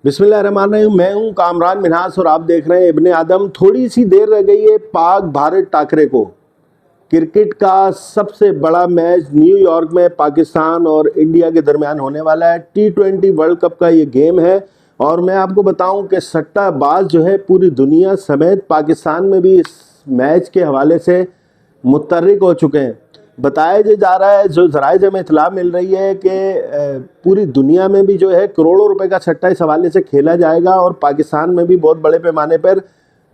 بسم اللہ الرحمن الرحیم، میں ہوں کامران منہاس اور آپ دیکھ رہے ہیں ابن آدم۔ تھوڑی سی دیر رہ گئی ہے پاک بھارت ٹاکرے کو۔ کرکٹ کا سب سے بڑا میچ نیو یارک میں پاکستان اور انڈیا کے درمیان ہونے والا ہے۔ T20 ورلڈ کپ کا یہ گیم ہے اور میں آپ کو بتاؤں کہ سٹہ باز جو ہے پوری دنیا سمیت پاکستان میں بھی اس میچ کے حوالے سے متحرک ہو چکے ہیں۔ بتایا جا رہا ہے، جو ذرائع سے ہمیں اطلاع مل رہی ہے کہ پوری دنیا میں بھی جو ہے کروڑوں روپے کا سٹہ اس حوالے سے کھیلا جائے گا اور پاکستان میں بھی بہت بڑے پیمانے پر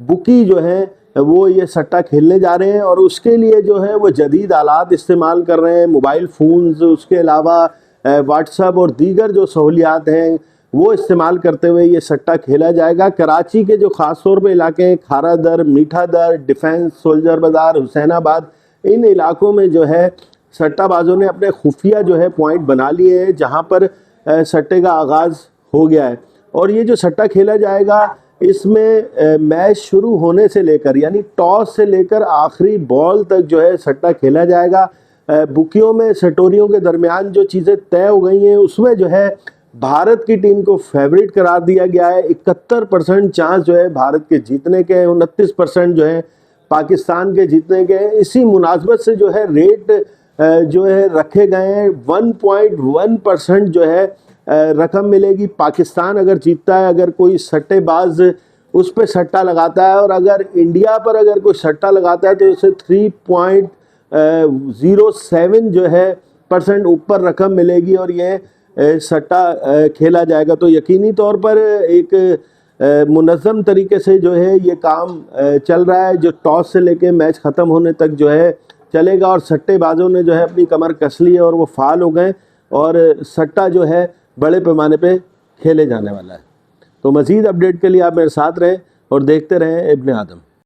بکی جو ہیں وہ یہ سٹہ کھیلنے جا رہے ہیں اور اس کے لیے جو ہے وہ جدید آلات استعمال کر رہے ہیں، موبائل فونز، اس کے علاوہ واٹس ایپ اور دیگر جو سہولیات ہیں وہ استعمال کرتے ہوئے یہ سٹہ کھیلا جائے گا۔ کراچی کے جو خاص طور پہ علاقے ہیں، کھارا در، میٹھا در، ڈیفنس، سولجر بازار، حسین آباد، ان علاقوں میں جو ہے سٹہ بازوں نے اپنے خفیہ جو ہے پوائنٹ بنا لیے ہیں جہاں پر سٹے کا آغاز ہو گیا ہے۔ اور یہ جو سٹہ کھیلا جائے گا اس میں میچ شروع ہونے سے لے کر یعنی ٹاس سے لے کر آخری بال تک جو ہے سٹہ کھیلا جائے گا۔ بکیوں میں سٹوریوں کے درمیان جو چیزیں طے ہو گئی ہیں اس میں جو ہے بھارت کی ٹیم کو فیورٹ قرار دیا گیا ہے۔ 71% چانس جو ہے بھارت کے جیتنے کے، 29% جو ہے پاکستان کے جیتنے کے۔ اسی مناسبت سے جو ہے ریٹ جو ہے رکھے گئے ہیں 1.1% جو ہے رقم ملے گی پاکستان اگر جیتتا ہے، اگر کوئی سٹے باز اس پہ سٹہ لگاتا ہے، اور اگر انڈیا پر اگر کوئی سٹہ لگاتا ہے تو اسے 3.07 جو ہے % اوپر رقم ملے گی اور یہ سٹہ کھیلا جائے گا۔ تو یقینی طور پر ایک منظم طریقے سے جو ہے یہ کام چل رہا ہے، جو ٹاس سے لے کے میچ ختم ہونے تک جو ہے چلے گا اور سٹے بازوں نے جو ہے اپنی کمر کس لی ہے اور وہ فعال ہو گئے اور سٹہ جو ہے بڑے پیمانے پہ کھیلے جانے والا ہے۔ تو مزید اپڈیٹ کے لیے آپ میرے ساتھ رہیں اور دیکھتے رہیں ابن آدم۔